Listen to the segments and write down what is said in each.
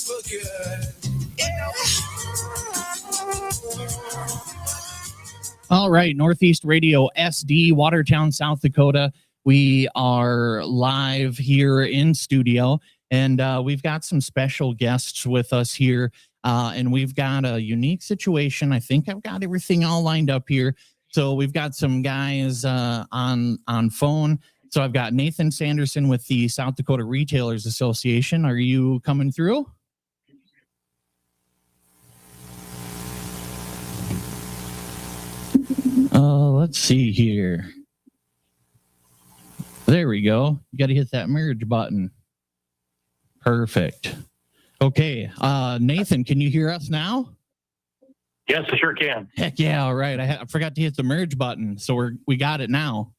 for good. All right, Northeast Radio SD, Watertown, South Dakota. We are live here in studio, and we've got some special guests with us here, and we've got a unique situation. I think I've got everything all lined up here. So we've got some guys on phone. So I've got Nathan Sanderson with the South Dakota Retailers Association. Are you coming through? Let's see here. There we go. You got to hit that merge button. Perfect. Okay. Nathan, can you hear us now? Yes, I sure can. Heck yeah. All right. I forgot to hit the merge button. So we got it now.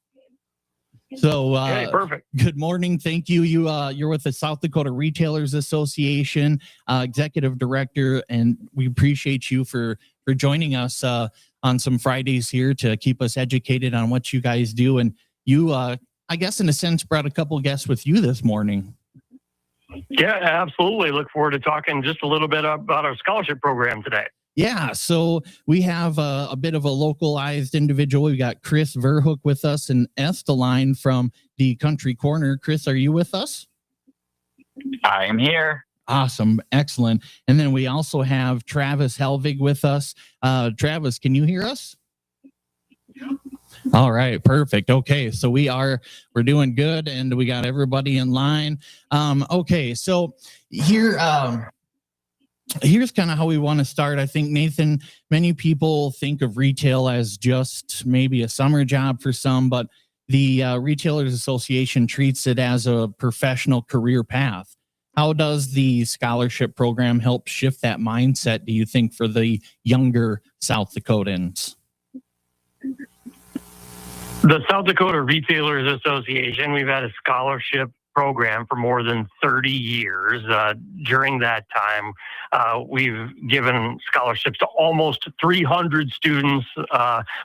So okay, perfect. Good morning. Thank you. You're with the South Dakota Retailers Association, executive director, and we appreciate you for joining us on some Fridays here to keep us educated on what you guys do. And you, I guess, in a sense, brought a couple guests with you this morning. Yeah, absolutely. Look forward to talking just a little bit about our scholarship program today. Yeah, so we have a bit of a localized individual. We got Chris Verhoek with us and Esteline from the Country Corner. Chris, are you with us? I am here. Awesome. Excellent. And then we also have Travis Hellvig with us. Travis, can you hear us? All right. Perfect. Okay. So we're doing good and we got everybody in line. Okay. So here, here's kind of how we want to start. I think, Nathan, many people think of retail as just maybe a summer job for some, but the Retailers Association treats it as a professional career path. How does the scholarship program help shift that mindset, do you think, for the younger South Dakotans? The South Dakota Retailers Association, we've had a scholarship program for more than 30 years. During that time, we've given scholarships to almost 300 students,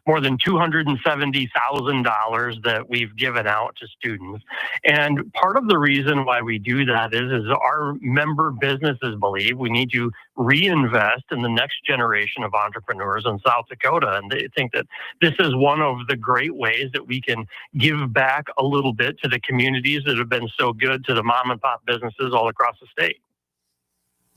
more than $270,000 that we've given out to students. And part of the reason why we do that is our member businesses believe we need to reinvest in the next generation of entrepreneurs in South Dakota. And they think that this is one of the great ways that we can give back a little bit to the communities that have been so good to the mom and pop businesses all across the state.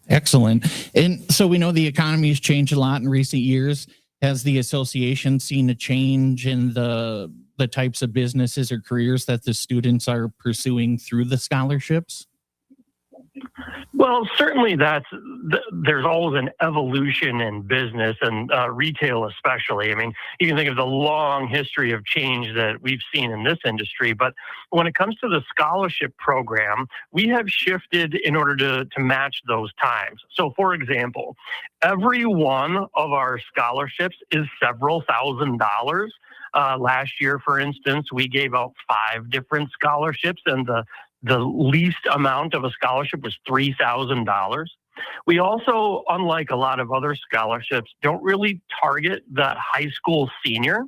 Excellent. And so we know the economy has changed a lot in recent years. Has the association seen a change in the types of businesses or careers that the students are pursuing through the scholarships? Well, certainly there's always an evolution in business and retail especially. I mean, you can think of the long history of change that we've seen in this industry, but when it comes to the scholarship program, we have shifted in order to match those times. So, for example, every one of our scholarships is several $1,000s. Last year, for instance, we gave out 5 different scholarships, and the least amount of a scholarship was $3,000. We also, unlike a lot of other scholarships, don't really target the high school senior.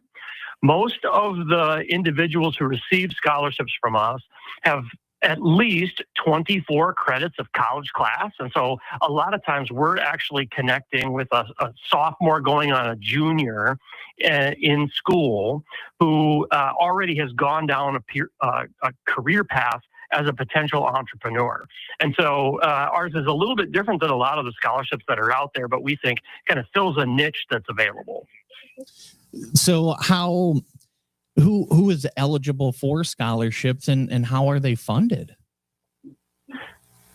Most of the individuals who receive scholarships from us have at least 24 credits of college class. And so a lot of times we're actually connecting with a sophomore going on a junior in school who already has gone down a career path as a potential entrepreneur. And so ours is a little bit different than a lot of the scholarships that are out there, but we think kind of fills a niche that's available. So who is eligible for scholarships and how are they funded?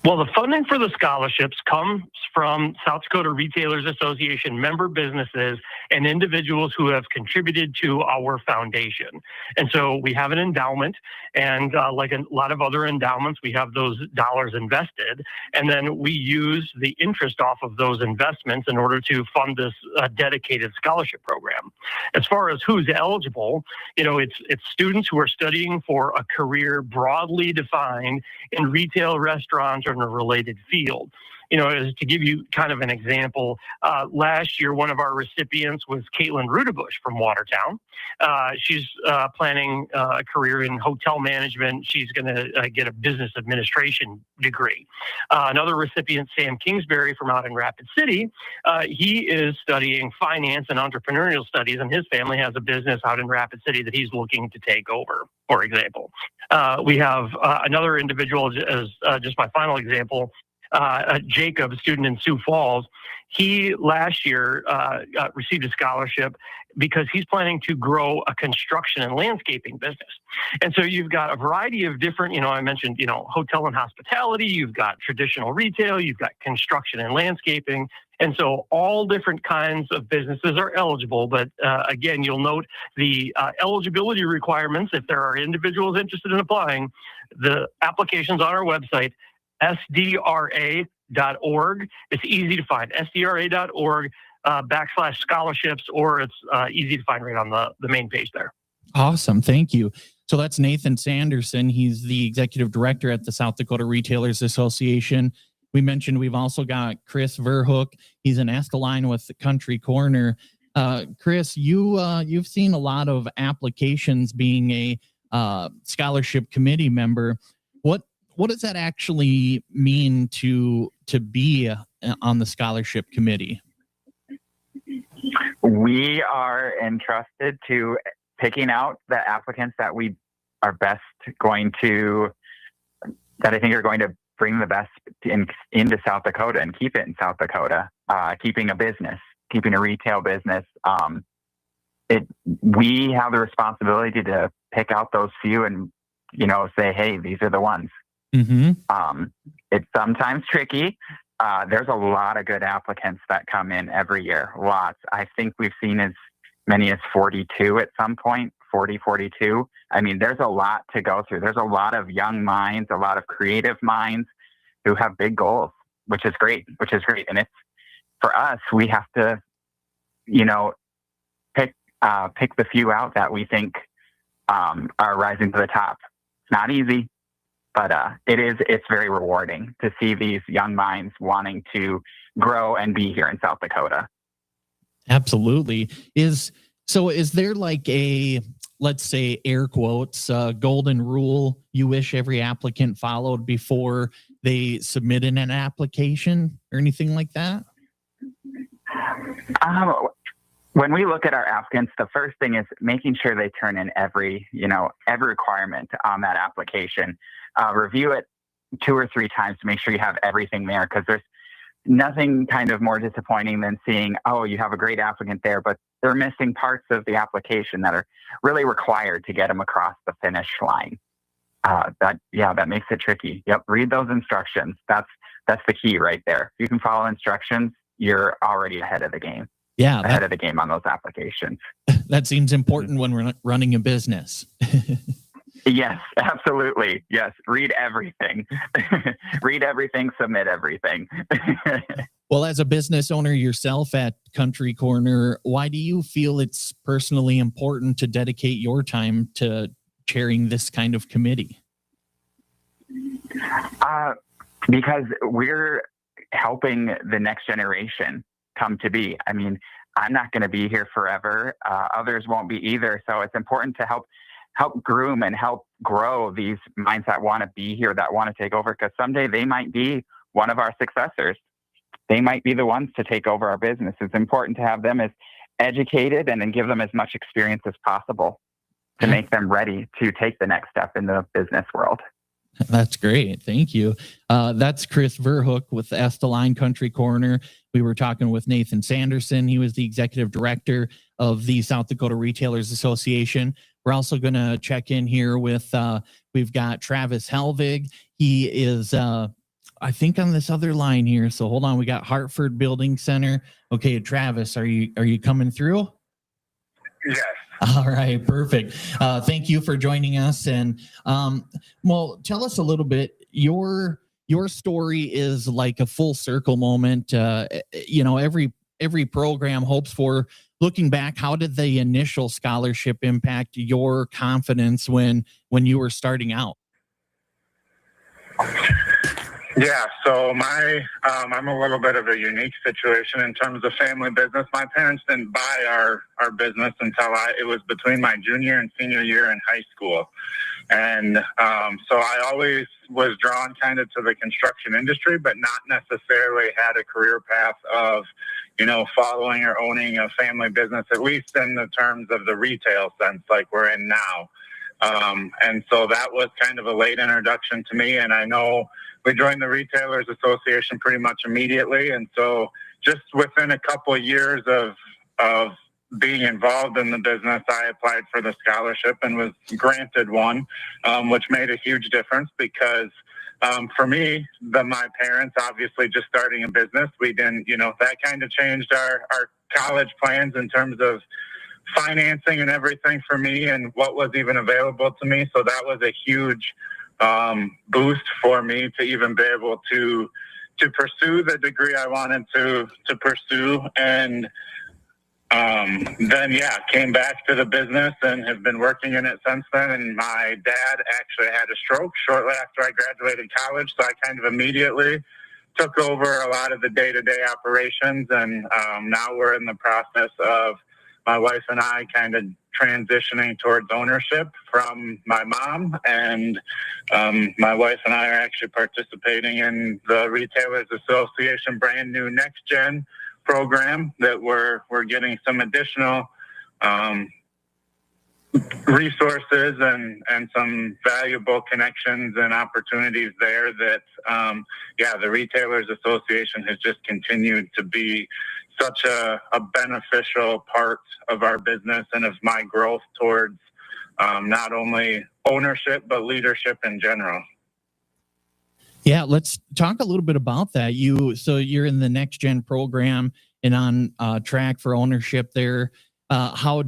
Well, the funding for the scholarships comes from South Dakota Retailers Association member businesses and individuals who have contributed to our foundation. And so we have an endowment, and like a lot of other endowments, we have those dollars invested, and then we use the interest off of those investments in order to fund this dedicated scholarship program. As far as who's eligible, it's students who are studying for a career broadly defined in retail, restaurants, or in a related field. is to give you kind of an example. Last year, one of our recipients was Caitlin Rudebush from Watertown. She's planning a career in hotel management. She's going to get a business administration degree. Another recipient, Sam Kingsbury from out in Rapid City, he is studying finance and entrepreneurial studies, and his family has a business out in Rapid City that he's looking to take over, for example. We have another individual, as just my final example, Jacob, a student in Sioux Falls. He last year received a scholarship because he's planning to grow a construction and landscaping business. And so you've got a variety of different, I mentioned, hotel and hospitality, you've got traditional retail, you've got construction and landscaping. And so all different kinds of businesses are eligible. But again, you'll note the eligibility requirements. If there are individuals interested in applying, the application's on our website, SDRA.org. It's easy to find, SDRA.org /scholarships, or it's easy to find right on the main page there. Awesome. Thank you. So that's Nathan Sanderson. He's the executive director at the South Dakota Retailers Association. We mentioned we've also got Chris Verhoek. He's an Esteline with the Country Corner. Chris, you've seen a lot of applications being a scholarship committee member. What does that actually mean to be on the scholarship committee? We are entrusted to picking out the applicants that we are best going to, that I think are going to bring the best into South Dakota and keep it in South Dakota, keeping a retail business. We have the responsibility to pick out those few and, say, hey, these are the ones. Mm-hmm. It's sometimes tricky. There's a lot of good applicants that come in every year. Lots. I think we've seen as many as 42 at some point, 42. I mean, there's a lot to go through. There's a lot of young minds, a lot of creative minds who have big goals, which is great. And it's, for us, we have to, pick the few out that we think are rising to the top. It's not easy. But it's very rewarding to see these young minds wanting to grow and be here in South Dakota. Absolutely. Is there like a, let's say, air quotes, golden rule you wish every applicant followed before they submitted an application or anything like that? When we look at our applicants, the first thing is making sure they turn in every requirement on that application. Review it 2 or 3 times to make sure you have everything there, because there's nothing kind of more disappointing than seeing, you have a great applicant there, but they're missing parts of the application that are really required to get them across the finish line. That makes it tricky. Yep. Read those instructions. That's the key right there. If you can follow instructions, you're already ahead of the game. Yeah. Ahead of the game on those applications. That seems important when we're running a business. Yes, absolutely. Yes. Read everything. Read everything, submit everything. Well, as a business owner yourself at Country Corner, why do you feel it's personally important to dedicate your time to chairing this kind of committee? Because we're helping the next generation come to be. I mean, I'm not going to be here forever. Others won't be either. So it's important to help groom and help grow these minds that want to be here, that want to take over, because someday they might be one of our successors. They might be the ones to take over our business. It's important to have them as educated and then give them as much experience as possible to make them ready to take the next step in the business world. That's great. Thank you. That's Chris Verhoek with Esteline Country Corner. We were talking with Nathan Sanderson. He was the executive director of the South Dakota Retailers Association. We're also going to check in here with, we've got Travis Hellvig. He is, I think, on this other line here. So hold on. We got Hartford Building Center. Okay, Travis, are you coming through? Yes. All right, perfect. Thank you for joining us. And well, tell us a little bit. Your story is like a full circle moment. Every program hopes for. Looking back, how did the initial scholarship impact your confidence when you were starting out? Yeah, so I'm a little bit of a unique situation in terms of family business. My parents didn't buy our business until it was between my junior and senior year in high school. And so I always was drawn kind of to the construction industry, but not necessarily had a career path of, following or owning a family business, at least in the terms of the retail sense like we're in now. And so that was kind of a late introduction to me. And I know we joined the Retailers Association pretty much immediately. And so just within a couple of years of being involved in the business, I applied for the scholarship and was granted one, which made a huge difference because for me, my parents obviously just starting a business, we didn't, that kind of changed our college plans in terms of financing and everything for me and what was even available to me. So that was a huge boost for me to even be able to pursue the degree I wanted to pursue. And then, came back to the business and have been working in it since then. And my dad actually had a stroke shortly after I graduated college. So I kind of immediately took over a lot of the day-to-day operations. And now we're in the process of my wife and I kind of transitioning towards ownership from my mom. And my wife and I are actually participating in the Retailers Association brand new Next Gen program that we're getting some additional resources and some valuable connections and opportunities there that, the Retailers Association has just continued to be such a beneficial part of our business and of my growth towards not only ownership, but leadership in general. Yeah, let's talk a little bit about that. So you're in the Next Gen program and on track for ownership there. How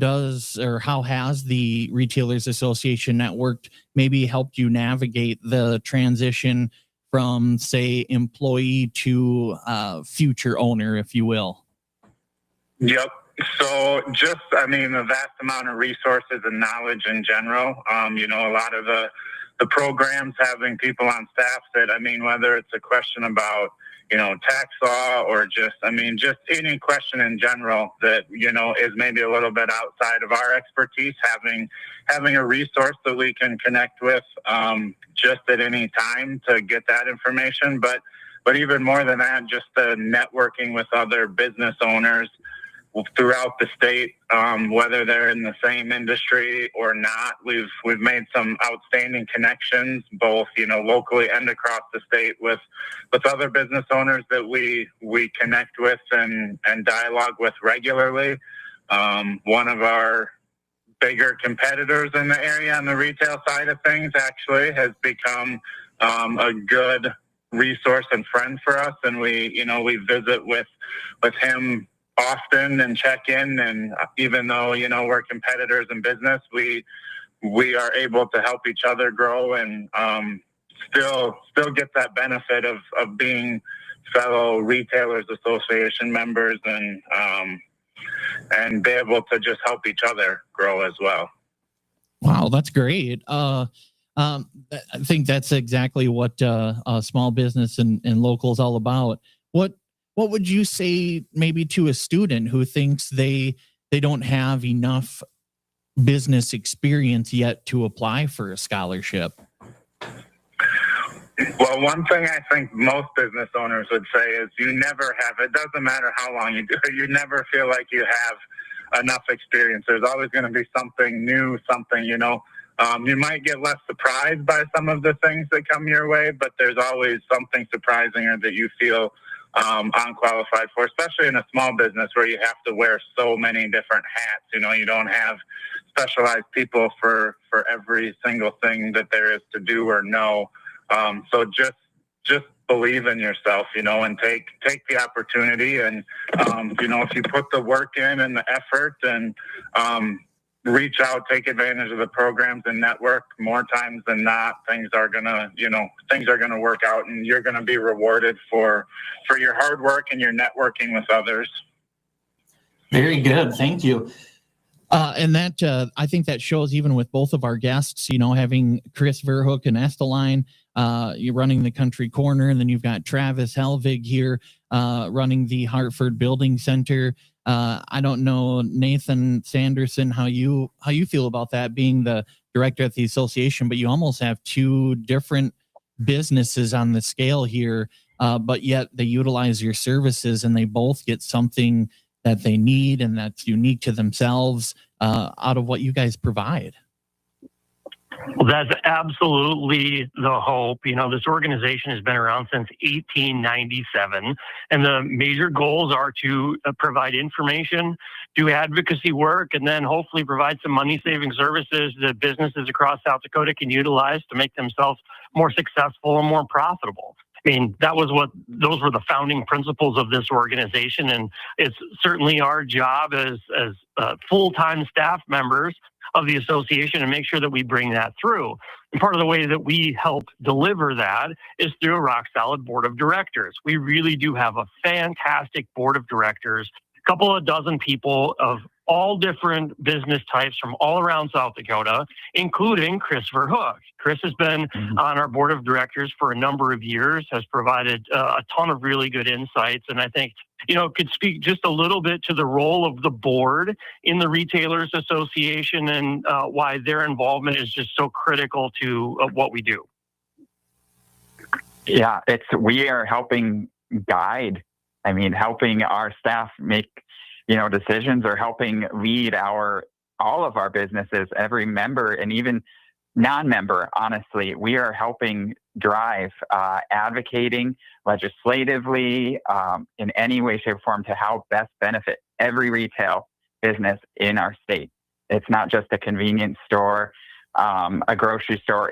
has the Retailers Association Network maybe helped you navigate the transition from, say, employee to future owner, if you will? Yep. So the vast amount of resources and knowledge in general, a lot of the programs having people on staff that, whether it's a question about, tax law or just any question in general that, is maybe a little bit outside of our expertise, having a resource that we can connect with just at any time to get that information. But even more than that, just the networking with other business owners throughout the state, whether they're in the same industry or not. We've made some outstanding connections, both locally and across the state with other business owners that we connect with and dialogue with regularly. One of our bigger competitors in the area on the retail side of things actually has become a good resource and friend for us, and we visit with him often and check in, and even though we're competitors in business, we are able to help each other grow and still get that benefit of being fellow Retailers Association members and be able to just help each other grow as well. Wow, that's great. I think that's exactly what small business and local is all about. What would you say maybe to a student who thinks they don't have enough business experience yet to apply for a scholarship? Well, one thing I think most business owners would say is you never have, it doesn't matter how long you do it, you never feel like you have enough experience. There's always going to be something new, you might get less surprised by some of the things that come your way, but there's always something surprising or that you feel unqualified for, especially in a small business where you have to wear so many different hats. You don't have specialized people for every single thing that there is to do or know. So just believe in yourself, and take the opportunity. And, if you put the work in and the effort and reach out, take advantage of the programs and network, more times than not, things are gonna work out, and you're gonna be rewarded for your hard work and your networking with others. Very good. Thank you. And that I think that shows even with both of our guests, having Chris Verhoek and Esteline, You're running the Country Corner, and then you've got Travis Hellvig here running the Hartford Building Center. I don't know, Nathan Sanderson, how you feel about that, being the director at the association, but you almost have two different businesses on the scale here, but yet they utilize your services and they both get something that they need and that's unique to themselves out of what you guys provide. Well, that's absolutely the hope. This organization has been around since 1897, and the major goals are to provide information, do advocacy work, and then hopefully provide some money-saving services that businesses across South Dakota can utilize to make themselves more successful and more profitable. I mean, those were the founding principles of this organization, and it's certainly our job as full-time staff members of the association and make sure that we bring that through. And part of the way that we help deliver that is through a rock-solid board of directors. We really do have a fantastic board of directors, a couple of dozen people of all different business types from all around South Dakota, including Chris Verhoek. Chris has been on our board of directors for a number of years, has provided a ton of really good insights, and I think could speak just a little bit to the role of the board in the Retailers Association and why their involvement is just so critical to what we do. Yeah, we are helping guide. I mean, helping our staff make decisions, or helping lead all of our businesses, every member and even non-member. Honestly, we are helping drive, advocating legislatively in any way, shape, or form to how best benefit every retail business in our state. It's not just a convenience store, a grocery store.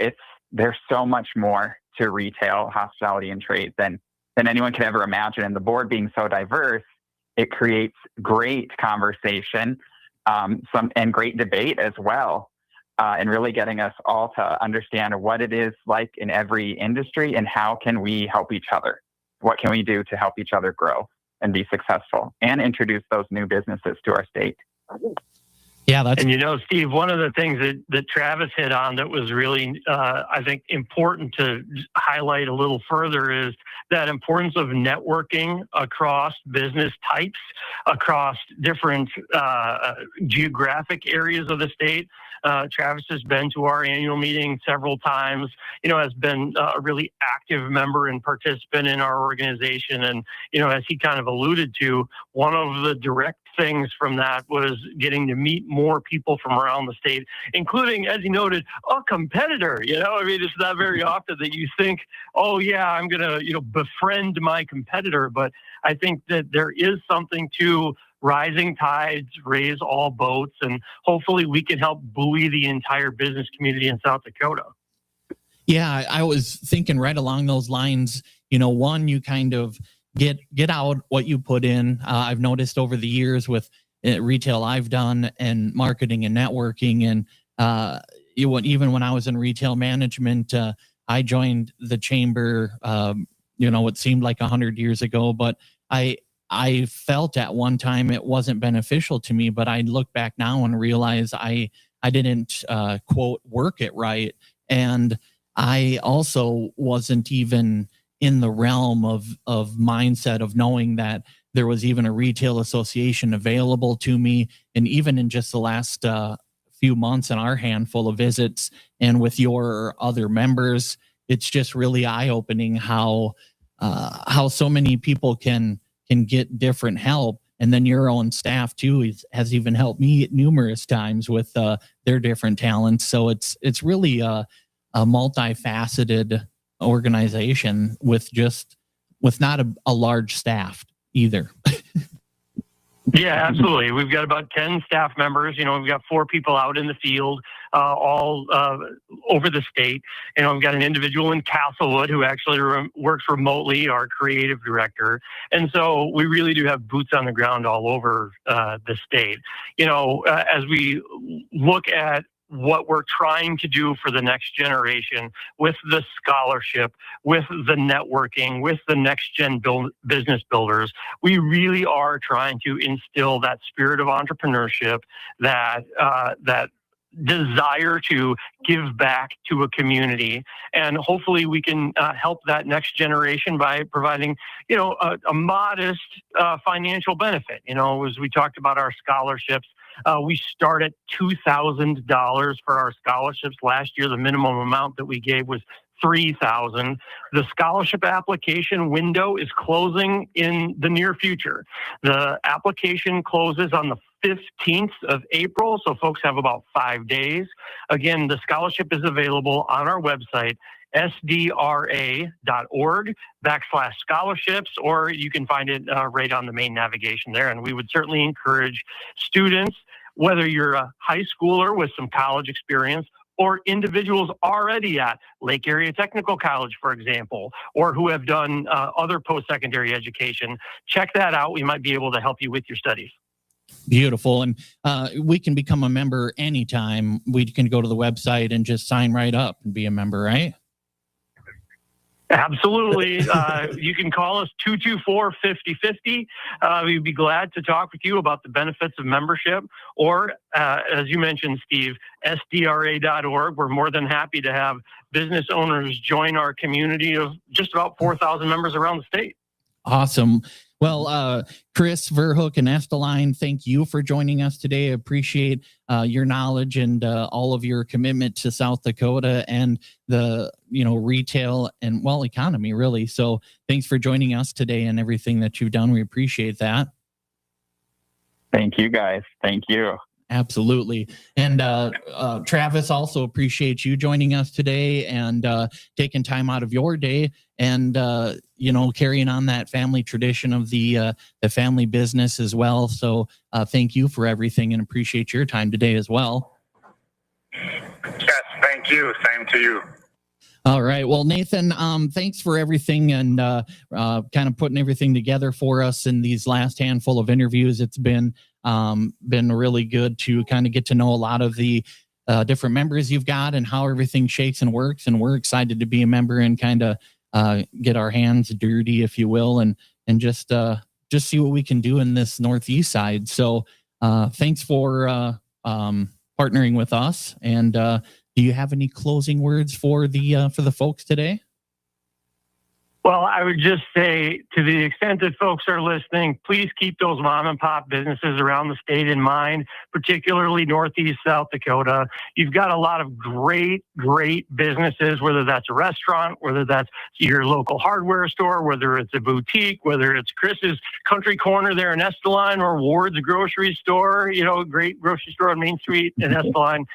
There's so much more to retail, hospitality, and trade than anyone could ever imagine. And the board being so diverse, it creates great conversation, and great debate as well. And really getting us all to understand what it is like in every industry and how can we help each other? What can we do to help each other grow and be successful and introduce those new businesses to our state? Yeah, and Steve, one of the things that Travis hit on that was really, I think, important to highlight a little further is that importance of networking across business types, across different geographic areas of the state. Travis has been to our annual meeting several times, has been a really active member and participant in our organization. And, as he kind of alluded to, one of the direct things from that was getting to meet more people from around the state, including, as he noted, a competitor. It's not very often that you think, oh yeah, I'm going to, befriend my competitor. But I think that there is something to rising tides raise all boats, and hopefully we can help buoy the entire business community in South Dakota. Yeah, I was thinking right along those lines. One, you kind of get out what you put in. I've noticed over the years with retail I've done and marketing and networking, and even when I was in retail management, I joined the chamber. It seemed like 100 years ago, but I felt at one time it wasn't beneficial to me, but I look back now and realize I didn't quote work it right, and I also wasn't even in the realm of mindset of knowing that there was even a retail association available to me. And even in just the last few months and our handful of visits and with your other members, it's just really eye-opening how so many people can get different help. And then your own staff too has even helped me numerous times with their different talents. So it's really a multifaceted organization with not a large staff either. Yeah, absolutely. We've got about 10 staff members. We've got 4 people out in the field, all over the state. We've got an individual in Castlewood who actually works remotely, our creative director. And so we really do have boots on the ground all over the state. As we look at what we're trying to do for the next generation with the scholarship, with the networking, with the next gen business builders, we really are trying to instill that spirit of entrepreneurship, that desire to give back to a community, and hopefully we can help that next generation by providing, a modest financial benefit. As we talked about our scholarships, we start at $2,000 for our scholarships. Last year, the minimum amount that we gave was $3,000. The scholarship application window is closing in the near future. The application closes on the 15th of April, so folks have about 5 days. Again, the scholarship is available on our website, sdra.org/scholarships, or you can find it right on the main navigation there. And we would certainly encourage students, whether you're a high schooler with some college experience or individuals already at Lake Area Technical College, for example, or who have done other post-secondary education, check that out. We might be able to help you with your studies. Beautiful. And we can become a member anytime. We can go to the website and just sign right up and be a member, right? Absolutely. You can call us 224-5050. We'd be glad to talk with you about the benefits of membership, or as you mentioned, Steve, SDRA.org. We're more than happy to have business owners join our community of just about 4,000 members around the state. Awesome. Well, Chris, Verhoek, and Esteline, thank you for joining us today. I appreciate your knowledge and all of your commitment to South Dakota and the retail and economy, really. So thanks for joining us today and everything that you've done. We appreciate that. Thank you, guys. Thank you. Absolutely. And Travis, also appreciate you joining us today and taking time out of your day and carrying on that family tradition of the family business as well. So thank you for everything and appreciate your time today as well. Yes, thank you. Same to you. All right. Well, Nathan, thanks for everything and kind of putting everything together for us in these last handful of interviews. It's been really good to kind of get to know a lot of the different members you've got and how everything shakes and works. And we're excited to be a member and kind of get our hands dirty, if you will, and just see what we can do in this Northeast side. So thanks for partnering with us. And do you have any closing words for the folks today? Well, I would just say, to the extent that folks are listening, please keep those mom and pop businesses around the state in mind, particularly Northeast South Dakota. You've got a lot of great businesses, whether that's a restaurant, whether that's your local hardware store, whether it's a boutique, whether it's Chris's Country Corner there in Esteline or Ward's grocery store, great grocery store on Main Street in Esteline.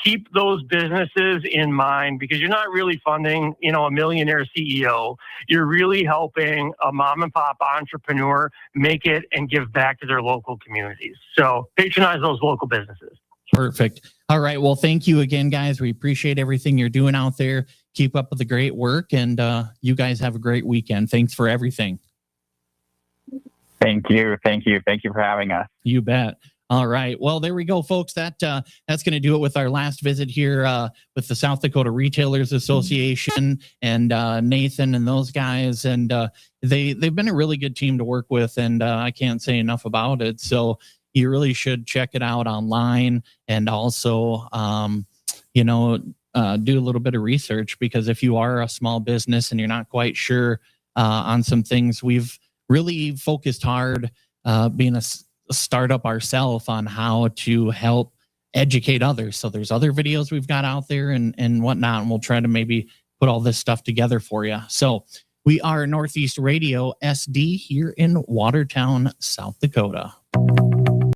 Keep those businesses in mind, because you're not really funding, a millionaire CEO. You're really helping a mom and pop entrepreneur make it and give back to their local communities. So patronize those local businesses. Perfect. All right. Well, thank you again, guys. We appreciate everything you're doing out there. Keep up with the great work, and you guys have a great weekend. Thanks for everything. Thank you. Thank you. Thank you for having us. You bet. All right. Well, there we go, folks. That's going to do it with our last visit here with the South Dakota Retailers Association and Nathan and those guys. And they've been a really good team to work with, and I can't say enough about it. So you really should check it out online and also, do a little bit of research, because if you are a small business and you're not quite sure on some things, we've really focused hard being a startup ourselves on how to help educate others. So there's other videos we've got out there and whatnot, and we'll try to maybe put all this stuff together for you. So we are Northeast Radio SD here in Watertown, South Dakota.